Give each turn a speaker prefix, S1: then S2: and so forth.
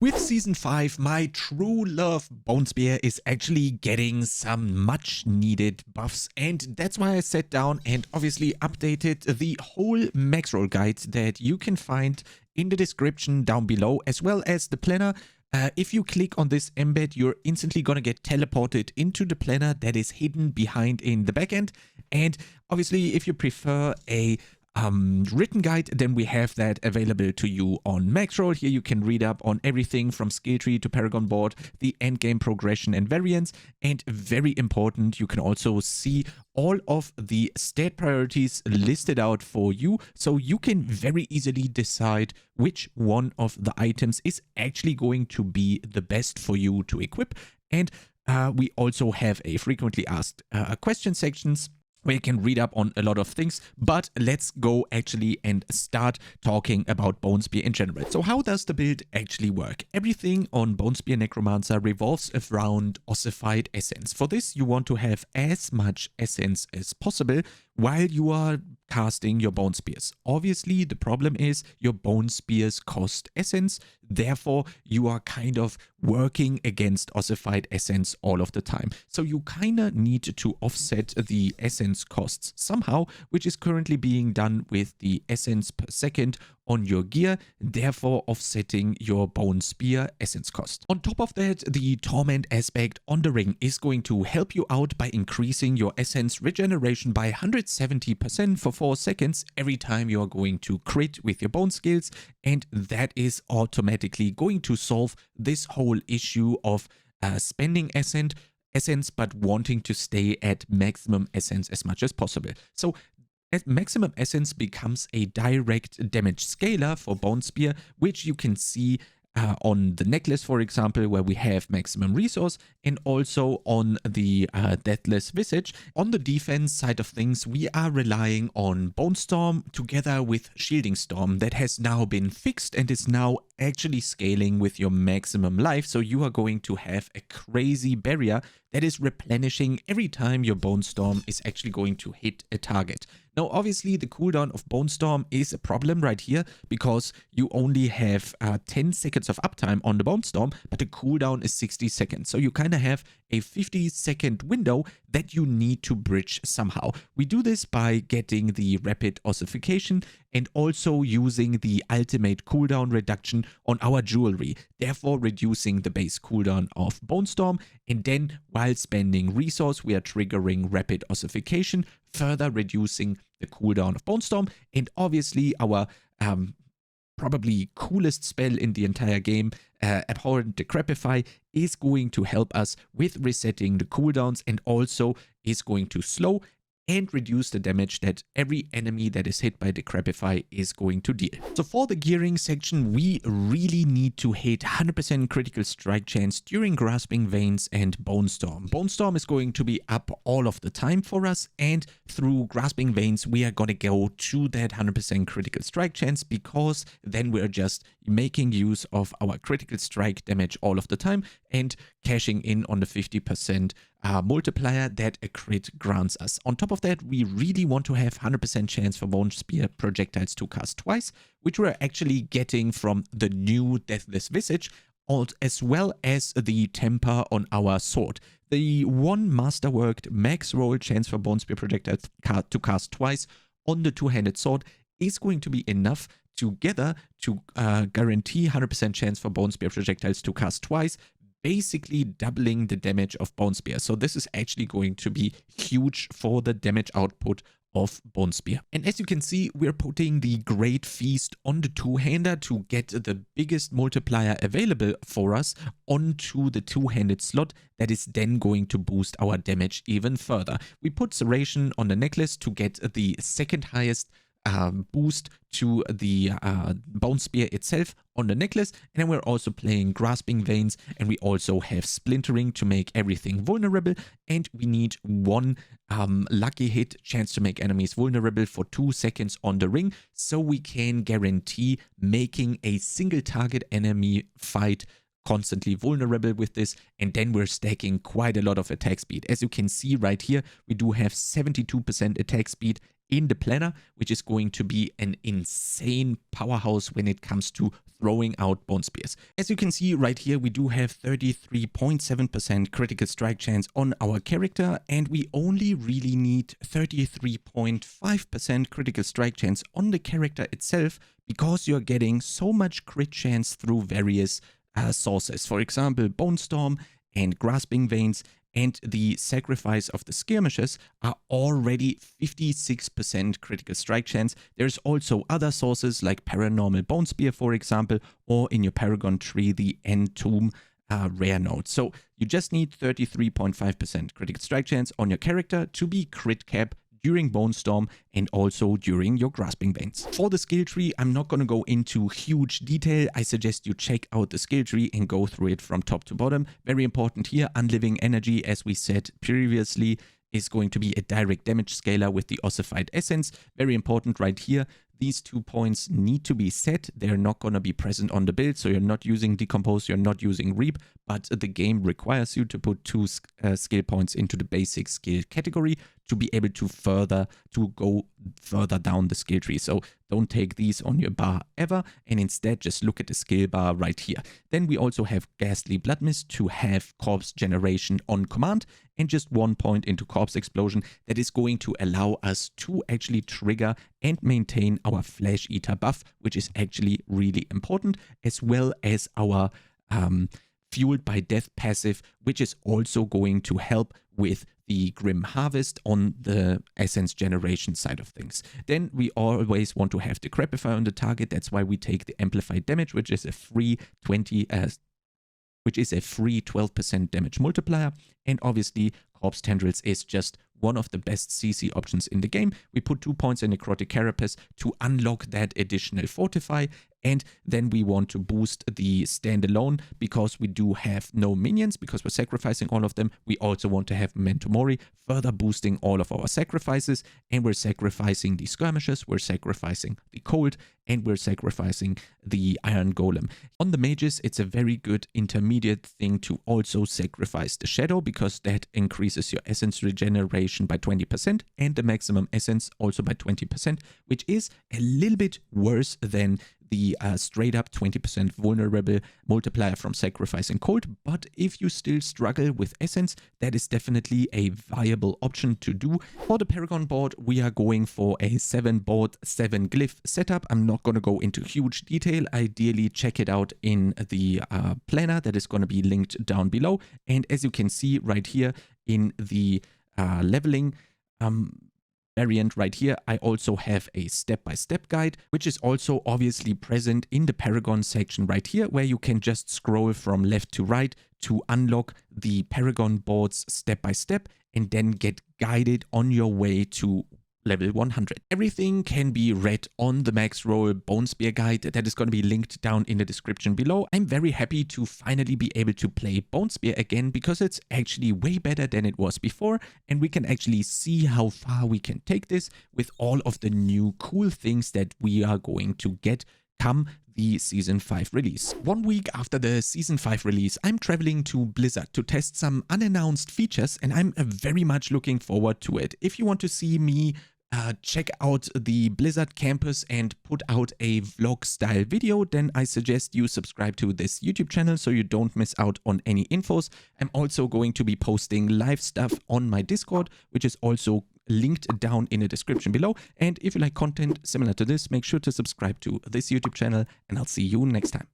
S1: With Season 5, my true love Bone Spear is actually getting some much needed buffs, and that's why I sat down and obviously updated the whole Maxroll guide that you can find in the description down below, as well as the planner. If you click on this embed, you're instantly gonna get teleported into the planner that is hidden behind in the backend. And obviously, if you prefer a written guide, then we have that available to you on Maxroll. Here you can read up on everything from skill tree to Paragon Board, the endgame progression and variants, and very important, you can also see all of the stat priorities listed out for you, so you can very easily decide which one of the items is actually going to be the best for you to equip. And we also have a frequently asked question sections where you can read up on a lot of things, but let's go actually and start talking about Bone Spear in general. So how does the build actually work? Everything on Bone Spear Necromancer revolves around ossified essence. For this, you want to have as much essence as possible while you are casting your Bone Spears. Obviously, the problem is your Bone Spears cost essence, therefore you are kind of working against ossified essence all of the time. So you kind of need to offset the essence costs somehow, which is currently being done with the essence per second on your gear, therefore offsetting your Bone Spear essence cost. On top of that, the Torment aspect on the ring is going to help you out by increasing your essence regeneration by 170% for 4 seconds every time you are going to crit with your bone skills, and that is automatically going to solve this whole issue of spending essence but wanting to stay at maximum essence as much as possible. So maximum essence becomes a direct damage scaler for Bone Spear, which you can see on the necklace, for example, where we have maximum resource, and also on the Deathless Visage. On the defense side of things, we are relying on Bone Storm together with Shielding Storm that has now been fixed and is now actually scaling with your maximum life. So you are going to have a crazy barrier that is replenishing every time your Bone Storm is actually going to hit a target. Now, obviously, the cooldown of Bone Storm is a problem right here because you only have 10 seconds of uptime on the Bone Storm, but the cooldown is 60 seconds. So you kind of have a 50-second window that you need to bridge somehow. We do this by getting the rapid ossification and also using the ultimate cooldown reduction on our jewelry, therefore reducing the base cooldown of Bone Storm. And then while spending resource, we are triggering rapid ossification, further reducing the cooldown of Bone Storm. And obviously our probably coolest spell in the entire game, Abhorrent Decrepify, is going to help us with resetting the cooldowns and also is going to slow and reduce the damage that every enemy that is hit by Decrepify is going to deal. So for the gearing section, we really need to hit 100% critical strike chance during Grasping Veins and Bone Storm. Bone Storm is going to be up all of the time for us, and through Grasping Veins, we are going to go to that 100% critical strike chance because then we're just making use of our critical strike damage all of the time and cashing in on the 50% multiplier that a crit grants us. On top of that, we really want to have 100% chance for Bone Spear projectiles to cast twice, which we're actually getting from the new Deathless Visage, as well as the temper on our sword. The one masterworked Maxroll chance for Bone Spear projectiles to cast twice on the two-handed sword is going to be enough together to guarantee 100% chance for Bone Spear projectiles to cast twice, basically doubling the damage of Bone Spear. So this is actually going to be huge for the damage output of Bone Spear. And as you can see, we're putting the Great Feast on the two-hander to get the biggest multiplier available for us onto the two-handed slot that is then going to boost our damage even further. We put Serration on the necklace to get the second highest boost to the Bone Spear itself on the necklace, and then we're also playing Grasping Veins, and we also have Splintering to make everything vulnerable, and we need one lucky hit chance to make enemies vulnerable for 2 seconds on the ring, so we can guarantee making a single target enemy fight constantly vulnerable with this, and then we're stacking quite a lot of attack speed. As you can see right here, we do have 72% attack speed in the planner, which is going to be an insane powerhouse when it comes to throwing out Bone Spears. As you can see right here, we do have 33.7% critical strike chance on our character, and we only really need 33.5% critical strike chance on the character itself, because you're getting so much crit chance through various sources. For example, Bone Storm and Grasping Veins and the Sacrifice of the Skirmishes are already 56% critical strike chance. There's also other sources like Paranormal Bone Spear, for example, or in your Paragon tree, the Entomb rare node. So you just need 33.5% critical strike chance on your character to be crit cap during Bone Storm and also during your Grasping Veins. For the skill tree, I'm not going to go into huge detail. I suggest you check out the skill tree and go through it from top to bottom. Very important here, Unliving Energy, as we said previously, is going to be a direct damage scaler with the Ossified Essence. Very important right here. These 2 points need to be set. They're not going to be present on the build, so you're not using Decompose, you're not using Reap, but the game requires you to put 2 skill points into the basic skill category to be able to go further down the skill tree. So don't take these on your bar ever, and instead just look at the skill bar right here. Then we also have Ghastly Blood Mist to have Corpse Generation on command, and just 1 point into Corpse Explosion that is going to allow us to actually trigger and maintain our Flesh Eater buff, which is actually really important, as well as our Fueled by Death passive, which is also going to help with the Grim Harvest on the essence generation side of things. Then we always want to have Decrepify on the target. That's why we take the Amplified Damage, which is a free 12% damage multiplier. And obviously, Corpse Tendrils is just one of the best CC options in the game. We put 2 points in Necrotic Carapace to unlock that additional Fortify, and then we want to boost the standalone because we do have no minions, because we're sacrificing all of them. We also want to have Memento Mori, further boosting all of our sacrifices, and we're sacrificing the Skirmishes, we're sacrificing the Cold, and we're sacrificing the Iron Golem. On the mages, it's a very good intermediate thing to also sacrifice the Shadow, because that increases your essence regeneration by 20% and the maximum essence also by 20%, which is a little bit worse than the straight up 20% vulnerable multiplier from sacrificing Cold. But if you still struggle with essence, that is definitely a viable option to do. For the Paragon board, we are going for a 7 board, 7 glyph setup. I'm not going to go into huge detail. Ideally, check it out in the planner that is going to be linked down below. And as you can see right here in the leveling variant right here, I also have a step-by-step guide, which is also obviously present in the Paragon section right here, where you can just scroll from left to right to unlock the Paragon boards step-by-step and then get guided on your way to level 100. Everything can be read on the Maxroll Bone Spear guide that is going to be linked down in the description below. I'm very happy to finally be able to play Bone Spear again, because it's actually way better than it was before, and we can actually see how far we can take this with all of the new cool things that we are going to get come the Season 5 release. 1 week after the Season 5 release, I'm traveling to Blizzard to test some unannounced features, and I'm very much looking forward to it. If you want to see me check out the Blizzard campus and put out a vlog style video, then I suggest you subscribe to this YouTube channel so you don't miss out on any infos. I'm also going to be posting live stuff on my Discord, which is also linked down in the description below. And if you like content similar to this, make sure to subscribe to this YouTube channel, and I'll see you next time.